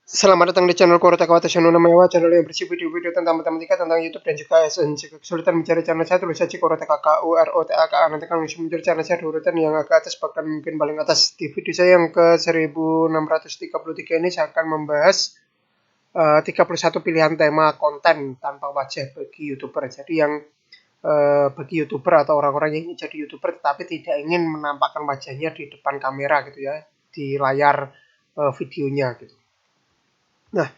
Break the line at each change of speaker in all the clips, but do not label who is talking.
Selamat datang di channel Korota Kawata Channel Mewah, channel yang berisi video-video tentang matematika, tentang YouTube dan juga SN. Jika kesulitan mencari channel saya, tulis saja Korota KKUROTAKA. Nanti akan langsung mencari channel saya di urutan yang agak atas, bahkan mungkin paling atas. Di video saya yang ke 1633 ini saya akan membahas 31 pilihan tema konten tanpa wajah bagi YouTuber. Jadi yang bagi YouTuber atau orang-orang yang ingin jadi YouTuber tetapi tidak ingin menampakkan wajahnya di depan kamera gitu ya, di layar videonya gitu. Nah,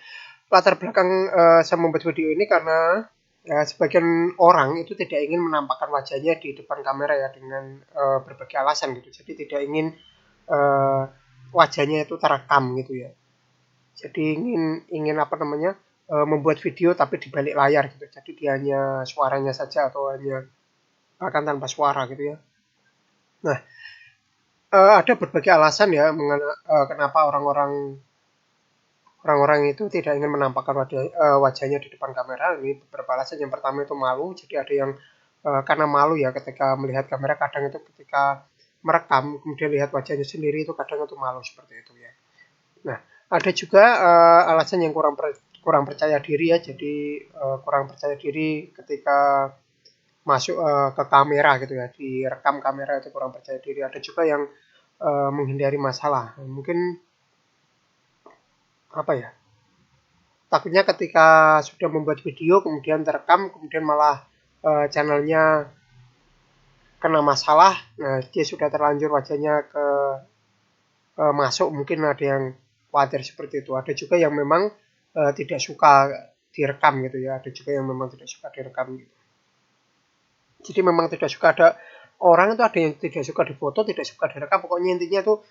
latar belakang saya membuat video ini karena ya, sebagian orang itu tidak ingin menampakkan wajahnya di depan kamera ya dengan berbagai alasan gitu. Jadi tidak ingin uh, wajahnya itu terekam gitu ya. Jadi ingin apa namanya membuat video tapi di balik layar gitu. Jadi dia hanya suaranya saja atau hanya bahkan tanpa suara gitu ya. Nah, ada berbagai alasan ya kenapa orang-orang itu tidak ingin menampakkan wajahnya di depan kamera. Ini beberapa alasan. Yang pertama itu malu. Jadi ada yang karena malu ya ketika melihat kamera, kadang itu ketika merekam kemudian lihat wajahnya sendiri itu kadang itu malu seperti itu ya. Nah, ada juga alasan yang kurang percaya diri ya. Jadi kurang percaya diri ketika masuk ke kamera gitu ya, direkam kamera itu kurang percaya diri. Ada juga yang menghindari masalah. Mungkin apa ya? Takutnya ketika sudah membuat video kemudian terekam kemudian malah channelnya kena masalah. Nah, dia sudah terlanjur wajahnya ke masuk, mungkin ada yang khawatir seperti itu. Ada juga yang memang tidak suka direkam gitu ya. Ada juga yang memang tidak suka direkam gitu. Jadi memang tidak suka, ada orang itu ada yang tidak suka difoto, tidak suka direkam. Pokoknya intinya tuh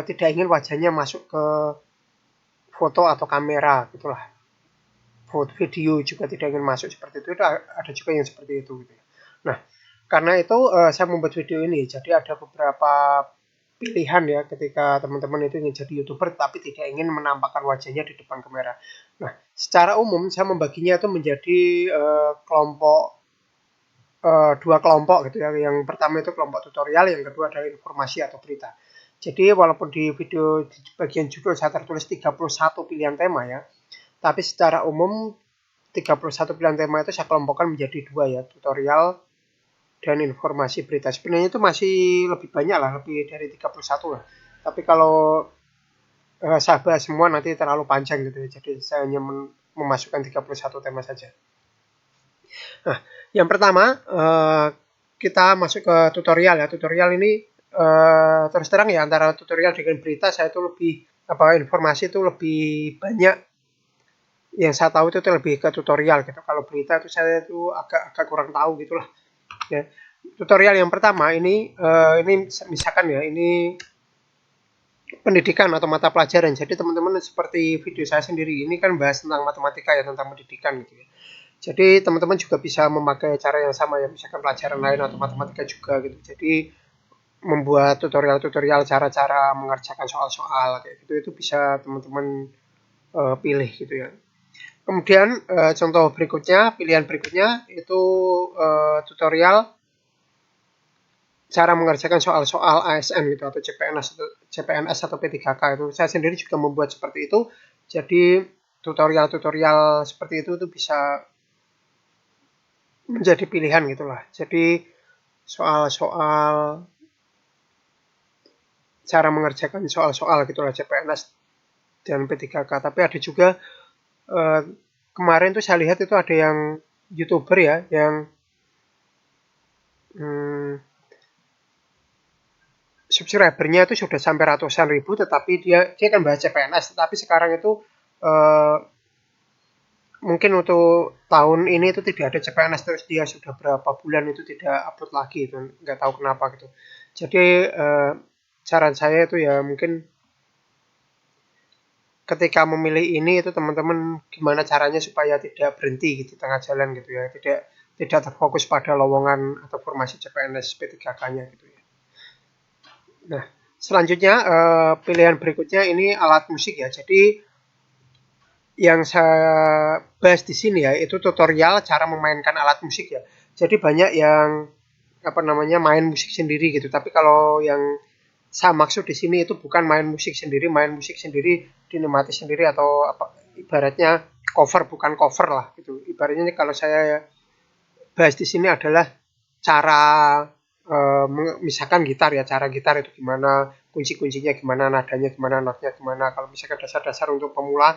tidak ingin wajahnya masuk ke foto atau kamera gitulah. Foto video juga tidak ingin masuk seperti itu. Ada juga yang seperti itu gitu ya. Nah, karena itu saya membuat video ini. Jadi ada beberapa pilihan ya ketika teman-teman itu ingin jadi YouTuber tapi tidak ingin menampakkan wajahnya di depan kamera. Nah, secara umum saya membaginya itu menjadi dua kelompok gitu ya. Yang pertama itu kelompok tutorial, yang kedua adalah informasi atau berita. Jadi walaupun di video di bagian judul saya tertulis 31 pilihan tema ya, tapi secara umum 31 pilihan tema itu saya kelompokkan menjadi dua ya, tutorial dan informasi berita. Sebenarnya itu masih lebih banyak lah, lebih dari 31 lah. Tapi kalau saya bahas semua nanti terlalu panjang gitu ya. Jadi saya hanya memasukkan 31 tema saja. Nah, yang pertama kita masuk ke tutorial ya. Tutorial ini terus terang ya, antara tutorial dengan berita saya itu lebih informasi itu lebih banyak yang saya tahu itu lebih ke tutorial gitu. Kalau berita itu saya itu agak kurang tahu gitulah. Ya. Tutorial yang pertama ini misalkan ya, ini pendidikan atau mata pelajaran. Jadi teman-teman seperti video saya sendiri ini kan bahas tentang matematika ya, tentang pendidikan gitu ya. Jadi teman-teman juga bisa memakai cara yang sama ya, misalkan pelajaran lain atau matematika juga gitu. Jadi membuat tutorial-tutorial cara-cara mengerjakan soal-soal kayak gitu, itu bisa teman-teman pilih gitu ya. Kemudian contoh berikutnya, pilihan berikutnya itu tutorial cara mengerjakan soal-soal ASN gitu atau CPNS atau P3K itu. Saya sendiri juga membuat seperti itu. Jadi tutorial-tutorial seperti itu bisa menjadi pilihan gitulah. Jadi soal-soal cara mengerjakan soal-soal gitulah CPNS dan P3K. Tapi ada juga kemarin tuh saya lihat itu ada yang YouTuber ya yang subscribernya itu sudah sampai ratusan ribu, tetapi dia kan bahas CPNS, tetapi sekarang itu mungkin untuk tahun ini itu tidak ada CPNS, terus dia sudah berapa bulan itu tidak upload lagi, itu nggak tahu kenapa gitu. Jadi saran saya itu ya mungkin ketika memilih ini itu teman-teman gimana caranya supaya tidak berhenti gitu, di tengah jalan gitu ya, tidak terfokus pada lowongan atau formasi CPNS P3K-nya gitu ya. Nah, selanjutnya pilihan berikutnya ini alat musik ya. Jadi yang saya bahas di sini ya itu tutorial cara memainkan alat musik ya. Jadi banyak yang main musik sendiri gitu. Tapi kalau yang Saya maksud di sini itu bukan main musik sendiri dinikmati sendiri atau apa ibaratnya bukan cover lah gitu. Ibaratnya kalau saya bahas di sini adalah cara misalkan gitar ya, cara gitar itu gimana, kunci-kuncinya gimana, nadanya gimana, notnya gimana. Kalau misalkan dasar-dasar untuk pemula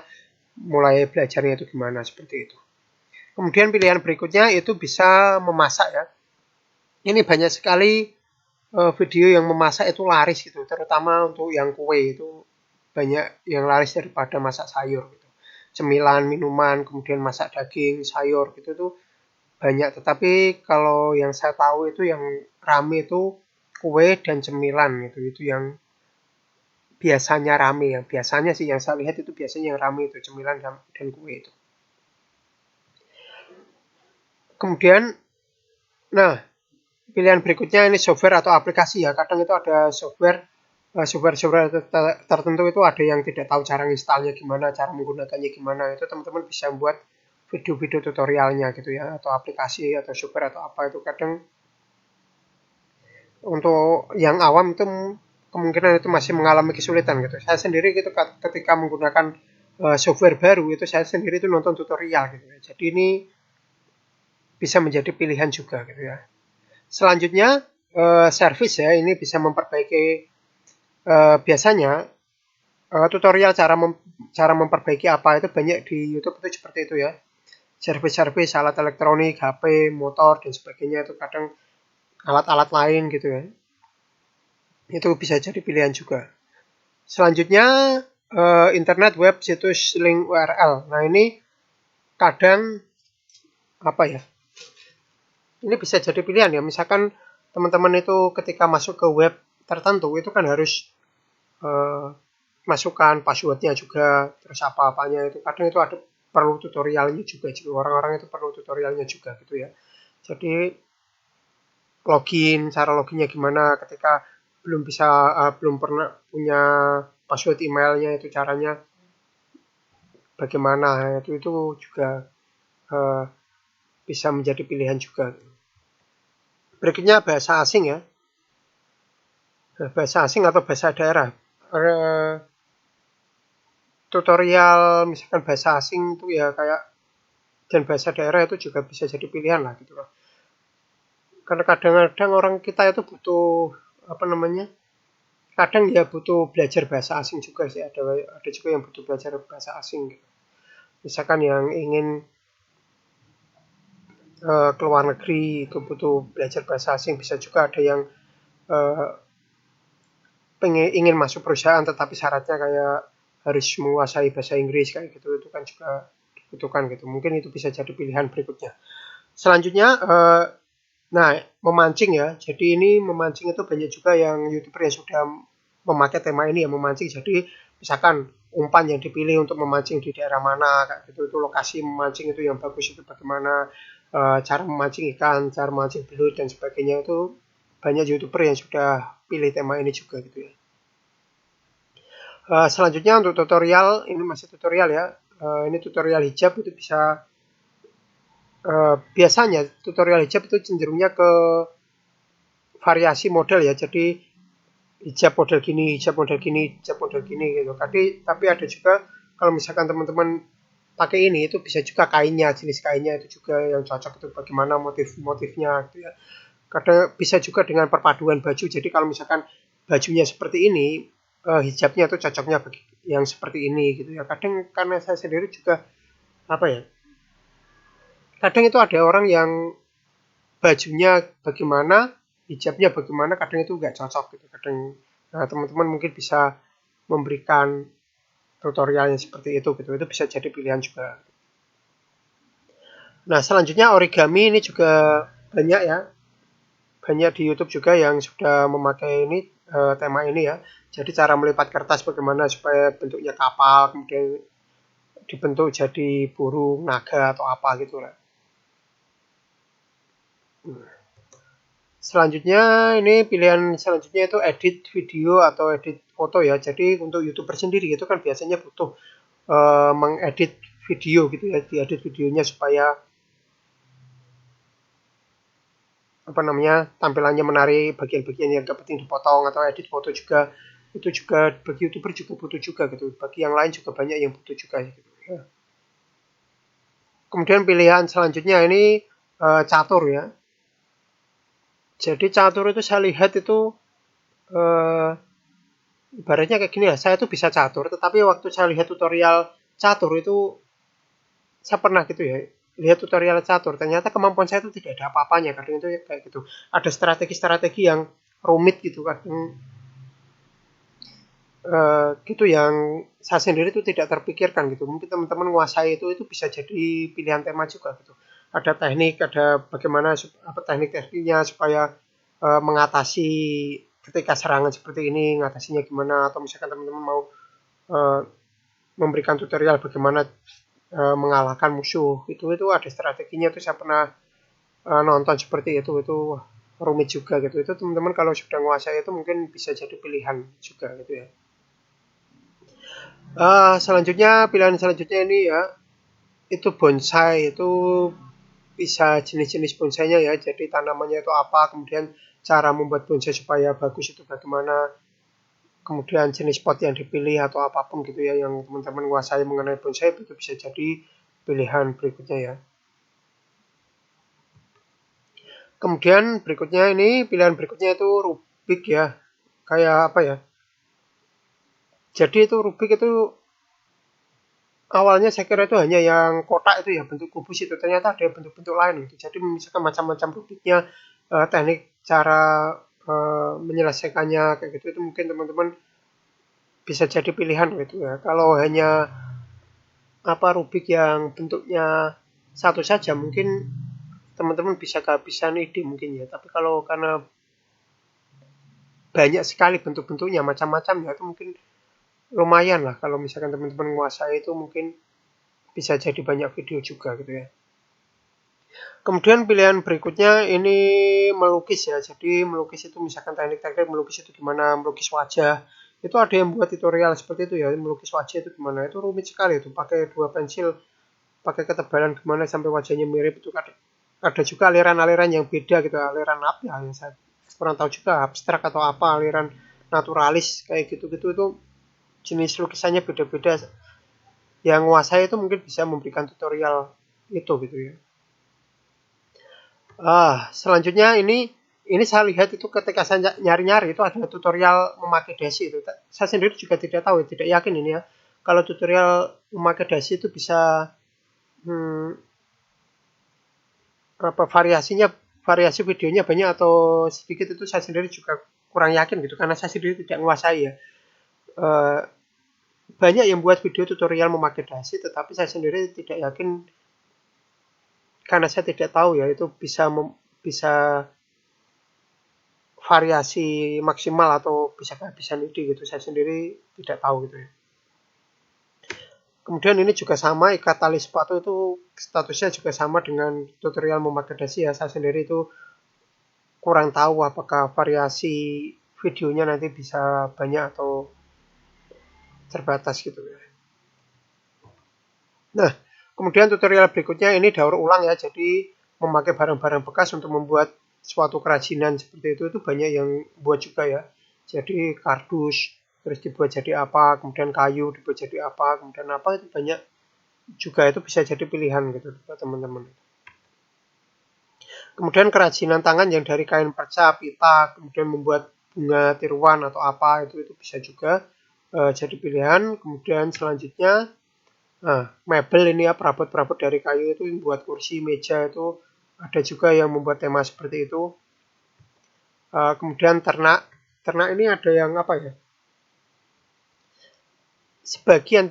mulai belajarnya itu gimana seperti itu. Kemudian pilihan berikutnya itu bisa memasak ya. Ini banyak sekali video yang memasak itu laris gitu, terutama untuk yang kue itu banyak yang laris daripada masak sayur gitu. Cemilan, minuman, kemudian masak daging, sayur gitu tuh banyak. Tetapi kalau yang saya tahu itu yang rame itu kue dan cemilan gitu. Itu yang biasanya rame, yang biasanya sih yang saya lihat itu biasanya yang rame itu cemilan dan kue itu. Kemudian, nah pilihan berikutnya ini software atau aplikasi ya. Kadang itu ada software tertentu itu ada yang tidak tahu cara installnya gimana, cara menggunakannya gimana. Itu teman-teman bisa buat video-video tutorialnya gitu ya, atau aplikasi atau software atau apa itu. Kadang untuk yang awam itu kemungkinan itu masih mengalami kesulitan gitu. Saya sendiri gitu ketika menggunakan software baru itu saya sendiri itu nonton tutorial gitu ya. Jadi ini bisa menjadi pilihan juga gitu ya. Selanjutnya service ya, ini bisa memperbaiki biasanya tutorial cara memperbaiki apa itu banyak di YouTube itu seperti itu ya. Servis-servis alat elektronik, HP, motor dan sebagainya itu kadang alat-alat lain gitu ya. Itu bisa jadi pilihan juga. Selanjutnya internet, web, situs, link URL. Nah ini kadang apa ya? Ini bisa jadi pilihan ya. Misalkan teman-teman itu ketika masuk ke web tertentu itu kan harus masukkan passwordnya juga, terus apa-apanya itu. Kadang itu ada perlu tutorialnya juga. Jadi orang-orang itu perlu tutorialnya juga gitu ya. Jadi cara loginnya gimana ketika belum pernah punya password emailnya itu caranya bagaimana itu juga bisa menjadi pilihan juga. Berikutnya bahasa asing ya, bahasa asing atau bahasa daerah. Tutorial misalkan bahasa asing itu ya kayak dan bahasa daerah itu juga bisa jadi pilihan lah gitu loh. Karena kadang-kadang orang kita itu butuh apa namanya? Kadang ya butuh belajar bahasa asing juga sih, ada juga yang butuh belajar bahasa asing gitu. Misalkan yang ingin keluar negeri itu butuh belajar bahasa asing, bisa juga ada yang ingin masuk perusahaan tetapi syaratnya kayak harus menguasai bahasa Inggris kayak gitu, itu kan juga dibutuhkan gitu. Mungkin itu bisa jadi pilihan berikutnya. Selanjutnya nah memancing ya, jadi ini memancing itu banyak juga yang YouTuber yang sudah memakai tema ini ya, memancing. Jadi misalkan umpan yang dipilih untuk memancing di daerah mana kayak gitu, itu lokasi memancing itu yang bagus itu bagaimana, cara memancing ikan, cara memancing belut dan sebagainya, itu banyak YouTuber yang sudah pilih tema ini juga gitu ya. Selanjutnya untuk tutorial, ini masih tutorial ya, ini tutorial hijab itu bisa biasanya tutorial hijab itu cenderungnya ke variasi model ya, jadi hijab model gini, hijab model gini, hijab model gini gitu. Tapi ada juga kalau misalkan teman-teman pakai ini itu bisa juga kainnya, jenis kainnya itu juga yang cocok itu bagaimana motif-motifnya gitu ya. Kadang bisa juga dengan perpaduan baju. Jadi kalau misalkan bajunya seperti ini, hijabnya itu cocoknya bagi yang seperti ini gitu ya. Kadang karena saya sendiri juga apa ya? Kadang itu ada orang yang bajunya bagaimana, hijabnya bagaimana, kadang itu nggak cocok gitu. Kadang teman-teman mungkin bisa memberikan tutorialnya seperti itu gitu. Itu bisa jadi pilihan juga. Nah, selanjutnya origami ini juga banyak ya. Banyak di YouTube juga yang sudah memakai ini tema ini ya. Jadi cara melipat kertas bagaimana supaya bentuknya kapal, kemudian dibentuk jadi burung, naga atau apa gitu lah. Selanjutnya ini pilihan selanjutnya itu edit video atau edit foto ya. Jadi untuk YouTuber sendiri itu kan biasanya butuh mengedit video gitu ya, diedit videonya supaya apa namanya, tampilannya menarik, bagian-bagian yang gak penting dipotong atau edit foto juga, itu juga bagi YouTuber juga butuh juga gitu. Bagi yang lain juga banyak yang butuh juga gitu ya. Kemudian pilihan selanjutnya ini catur ya. Jadi catur itu saya lihat itu ibaratnya kayak gini ya, saya tuh bisa catur, tetapi waktu saya lihat tutorial catur itu, saya pernah gitu ya, lihat tutorial catur, ternyata kemampuan saya itu tidak ada apa-apanya, kadang itu kayak gitu. Ada strategi-strategi yang rumit gitu, kadang gitu yang saya sendiri itu tidak terpikirkan gitu. Mungkin teman-teman menguasai itu bisa jadi pilihan tema juga gitu. Ada teknik, ada bagaimana apa teknik-tekniknya supaya mengatasi ketika serangan seperti ini, ngatasinya gimana, atau misalkan teman-teman mau uh, memberikan tutorial bagaimana mengalahkan musuh, itu ada strateginya. Itu saya pernah nonton seperti itu rumit juga gitu. Itu teman-teman kalau sudah menguasai itu mungkin bisa jadi pilihan juga gitu ya. Selanjutnya pilihan selanjutnya ini ya, itu bonsai. Itu bisa jenis-jenis bonsainya ya, jadi tanamannya itu apa, kemudian cara membuat bonsai supaya bagus itu bagaimana, kemudian jenis pot yang dipilih atau apapun gitu ya, yang teman-teman menguasai mengenai bonsai, itu bisa jadi pilihan berikutnya ya. Kemudian berikutnya ini, pilihan berikutnya itu Rubik ya, kayak apa ya, jadi itu Rubik itu awalnya saya kira itu hanya yang kotak itu ya, bentuk kubus itu, ternyata ada bentuk-bentuk lain gitu. Jadi misalkan macam-macam Rubiknya, teknik cara menyelesaikannya kayak gitu, itu mungkin teman-teman bisa jadi pilihan gitu ya. Kalau hanya apa Rubik yang bentuknya satu saja, mungkin teman-teman bisa kehabisan ide mungkin ya. Tapi kalau karena banyak sekali bentuk-bentuknya, macam-macam ya, itu mungkin lumayan lah kalau misalkan teman-teman menguasai itu, mungkin bisa jadi banyak video juga gitu ya. Kemudian pilihan berikutnya ini melukis ya. Jadi melukis itu misalkan teknik-teknik melukis itu gimana, melukis wajah. Itu ada yang buat tutorial seperti itu ya, melukis wajah itu gimana. Itu rumit sekali itu, pakai 2 pensil, pakai ketebalan gimana sampai wajahnya mirip itu. Ada juga aliran-aliran yang beda gitu, aliran apa ya, yang saya kurang tahu juga, abstrak atau apa, aliran naturalis kayak gitu-gitu. Itu jenis lukisannya beda-beda. Yang menguasai itu mungkin bisa memberikan tutorial itu gitu ya. Selanjutnya ini saya lihat itu ketika saya nyari-nyari itu ada tutorial memakai dasi itu. Saya sendiri juga tidak tahu, tidak yakin ini ya. Kalau tutorial memakai dasi itu bisa hmm, apa variasi videonya banyak atau sedikit, itu saya sendiri juga kurang yakin gitu, karena saya sendiri tidak menguasai ya. Eh, Banyak yang buat video tutorial memakai dasi, tetapi saya sendiri tidak yakin karena saya tidak tahu ya itu bisa variasi maksimal atau bisa kehabisan ide gitu. Saya sendiri tidak tahu gitu ya. Kemudian ini juga sama, ikat tali sepatu itu statusnya juga sama dengan tutorial memakai dasi ya. Saya sendiri itu kurang tahu apakah variasi videonya nanti bisa banyak atau terbatas gitu ya. Nah, kemudian tutorial berikutnya ini daur ulang ya. Jadi memakai barang-barang bekas untuk membuat suatu kerajinan seperti itu banyak yang buat juga ya. Jadi kardus terus dibuat jadi apa, kemudian kayu dibuat jadi apa, kemudian apa, itu banyak juga, itu bisa jadi pilihan gitu buat teman-teman. Kemudian kerajinan tangan yang dari kain perca, pita, kemudian membuat bunga tiruan atau apa, itu bisa juga jadi pilihan. Kemudian selanjutnya mebel ini ya, perabot-perabot dari kayu itu buat kursi, meja, itu ada juga yang membuat tema seperti itu. Kemudian ternak ini ada yang apa ya? Sebagian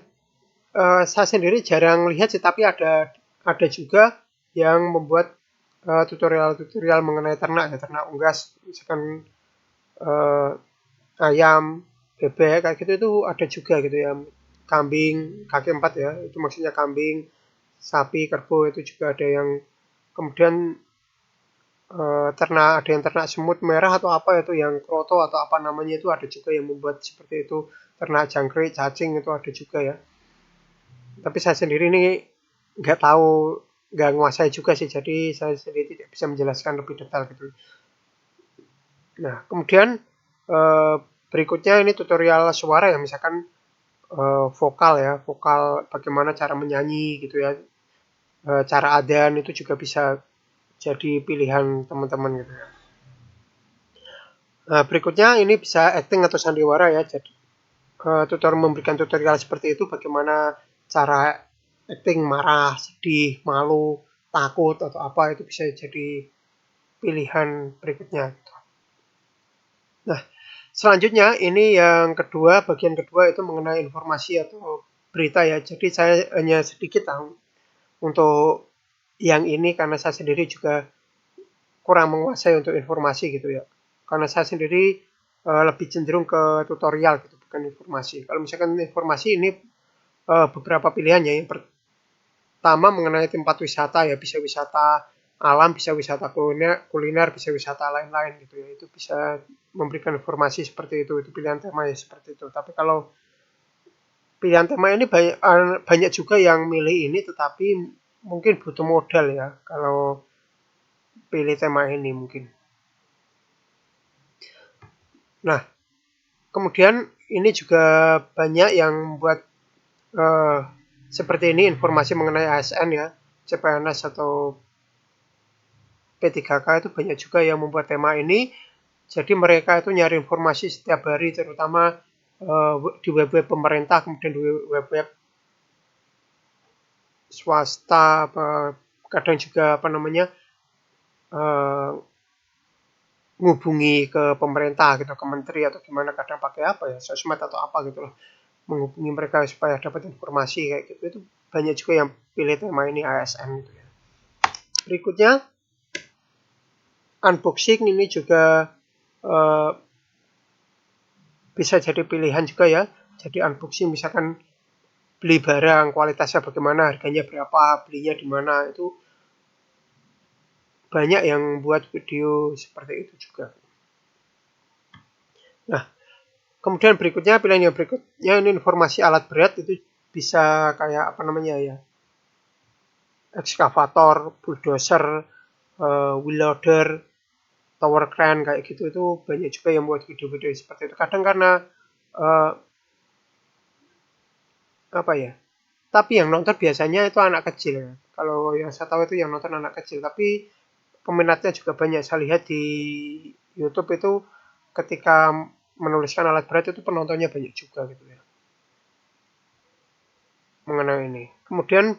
saya sendiri jarang lihat sih, tapi ada juga yang membuat tutorial-tutorial mengenai ternak ya, ternak unggas, misalkan ayam, bebek kayak gitu, itu ada juga gitu ya. Kambing kaki 4 ya, itu maksudnya kambing, sapi, kerbau, itu juga ada yang. Kemudian ternak, ada yang ternak semut merah atau apa itu, yang kroto atau apa namanya, itu ada juga yang membuat seperti itu. Ternak jangkrik, cacing, itu ada juga ya. Tapi saya sendiri ini nggak tahu nggak menguasai juga sih, jadi saya sendiri tidak bisa menjelaskan lebih detail gitu. Nah, kemudian berikutnya ini tutorial suara ya, misalkan vokal ya, vokal bagaimana cara menyanyi gitu ya, cara adzan itu juga bisa jadi pilihan teman-teman gitu ya. Nah, berikutnya ini bisa acting atau sandiwara ya, jadi tutor memberikan tutorial seperti itu bagaimana cara acting marah, sedih, malu, takut atau apa itu bisa jadi pilihan berikutnya. Nah, selanjutnya ini yang kedua, bagian kedua itu mengenai informasi atau berita ya. Jadi saya hanya sedikit tahu untuk yang ini karena saya sendiri juga kurang menguasai untuk informasi gitu ya. Karena saya sendiri lebih cenderung ke tutorial gitu, bukan informasi. Kalau misalkan informasi ini beberapa pilihannya. Yang pertama mengenai tempat wisata ya, bisa wisata alam, bisa wisata kuliner, bisa wisata lain-lain gitu ya. Itu bisa memberikan informasi seperti itu pilihan tema ya seperti itu. Tapi kalau pilihan tema ini banyak juga yang milih ini, tetapi mungkin butuh modal ya kalau pilih tema ini mungkin. Nah, kemudian ini juga banyak yang buat eh, seperti ini informasi mengenai ASN ya, CPNS atau P3K itu banyak juga yang membuat tema ini. Jadi mereka itu nyari informasi setiap hari, terutama di web-web pemerintah, kemudian di web-web swasta, kadang juga apa namanya menghubungi ke pemerintah gitu, ke menteri atau gimana, kadang pakai apa ya, sosmed atau apa gitu loh, menghubungi mereka supaya dapat informasi kayak gitu. Itu banyak juga yang pilih tema ini ASN gitu ya. Berikutnya unboxing ini juga uh, bisa jadi pilihan juga ya. Jadi unboxing misalkan beli barang, kualitasnya bagaimana, harganya berapa, belinya di mana, itu banyak yang buat video seperti itu juga. Nah, kemudian berikutnya, pilihan yang berikutnya ini informasi alat berat, itu bisa kayak apa namanya ya, ekskavator, bulldozer, wheel loader, tower crane kayak gitu, itu banyak juga yang buat video-video seperti itu. Kadang karena uh, apa ya, tapi yang nonton biasanya itu anak kecil ya. Kalau yang saya tahu itu yang nonton anak kecil, tapi peminatnya juga banyak. Saya lihat di YouTube itu ketika menuliskan alat berat itu penontonnya banyak juga gitu ya mengenai ini. Kemudian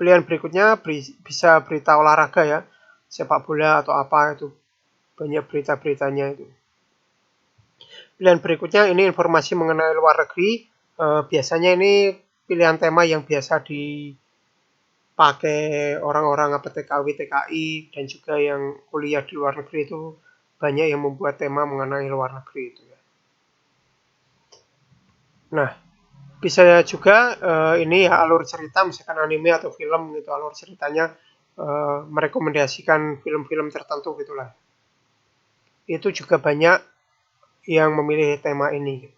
pilihan berikutnya bisa berita olahraga ya, sepak bola atau apa, itu banyak berita-beritanya itu. Pilihan berikutnya ini informasi mengenai luar negeri. Biasanya ini pilihan tema yang biasa dipakai orang-orang apa TKW, TKI, dan juga yang kuliah di luar negeri itu banyak yang membuat tema mengenai luar negeri itu ya. Nah, bisa juga ini ya alur cerita, misalkan anime atau film gitu, alur ceritanya merekomendasikan film-film tertentu gitulah. Itu juga banyak yang memilih tema ini.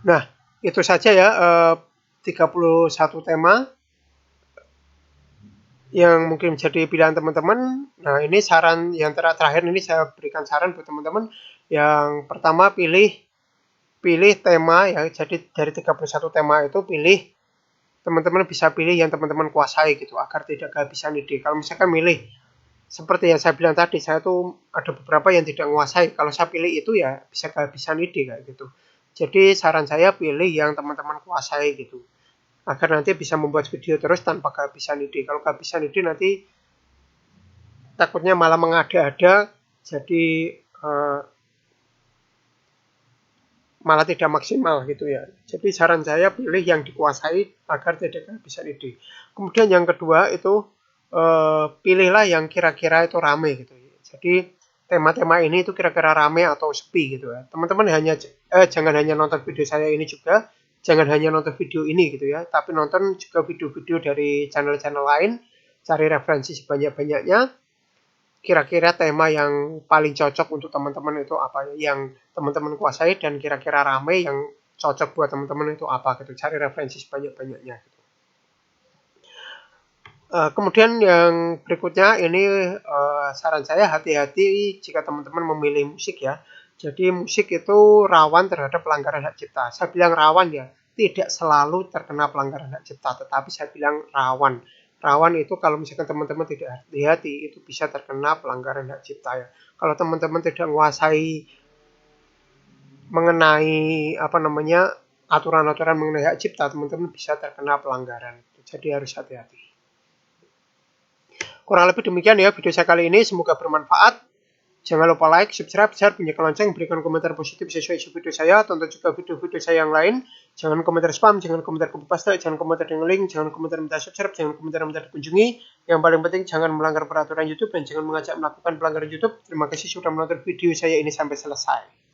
Nah, itu saja ya 31 tema yang mungkin menjadi pilihan teman-teman. Nah, ini saran yang terakhir ini saya berikan saran buat teman-teman. Yang pertama pilih tema ya. Jadi dari 31 tema itu teman-teman bisa pilih yang teman-teman kuasai gitu agar tidak kehabisan ide. Kalau misalkan milih seperti yang saya bilang tadi, saya tuh ada beberapa yang tidak menguasai. Kalau saya pilih itu ya bisa kehabisan ide kayak gitu. Jadi saran saya pilih yang teman-teman kuasai gitu. Agar nanti bisa membuat video terus tanpa kehabisan ide. Kalau kehabisan ide nanti takutnya malah mengada-ada, jadi malah tidak maksimal gitu ya. Jadi saran saya pilih yang dikuasai agar tidak kehabisan ide. Kemudian yang kedua itu pilihlah yang kira-kira itu rame gitu. Jadi tema-tema ini itu kira-kira rame atau sepi gitu ya. Teman-teman jangan hanya nonton video saya ini juga, jangan hanya nonton video ini gitu ya, tapi nonton juga video-video dari channel-channel lain, cari referensi sebanyak-banyaknya. Kira-kira tema yang paling cocok untuk teman-teman itu apa, yang teman-teman kuasai dan kira-kira rame yang cocok buat teman-teman itu apa gitu, cari referensi sebanyak-banyaknya gitu. Kemudian yang berikutnya ini saran saya hati-hati jika teman-teman memilih musik ya. Jadi musik itu rawan terhadap pelanggaran hak cipta. Saya bilang rawan ya, tidak selalu terkena pelanggaran hak cipta, tetapi saya bilang rawan. Rawan itu kalau misalkan teman-teman tidak hati-hati itu bisa terkena pelanggaran hak cipta ya. Kalau teman-teman tidak menguasai mengenai apa namanya aturan-aturan mengenai hak cipta, teman-teman bisa terkena pelanggaran. Jadi harus hati-hati. Kurang lebih demikian ya video saya kali ini, semoga bermanfaat. Jangan lupa like, subscribe, share, bunyikan lonceng, berikan komentar positif sesuai isi video saya, tonton juga video-video saya yang lain. Jangan komentar spam, jangan komentar copy paste, jangan komentar dengan link, jangan komentar minta subscribe, jangan komentar minta dikunjungi. Yang paling penting jangan melanggar peraturan YouTube dan jangan mengajak melakukan pelanggaran YouTube. Terima kasih sudah menonton video saya ini sampai selesai.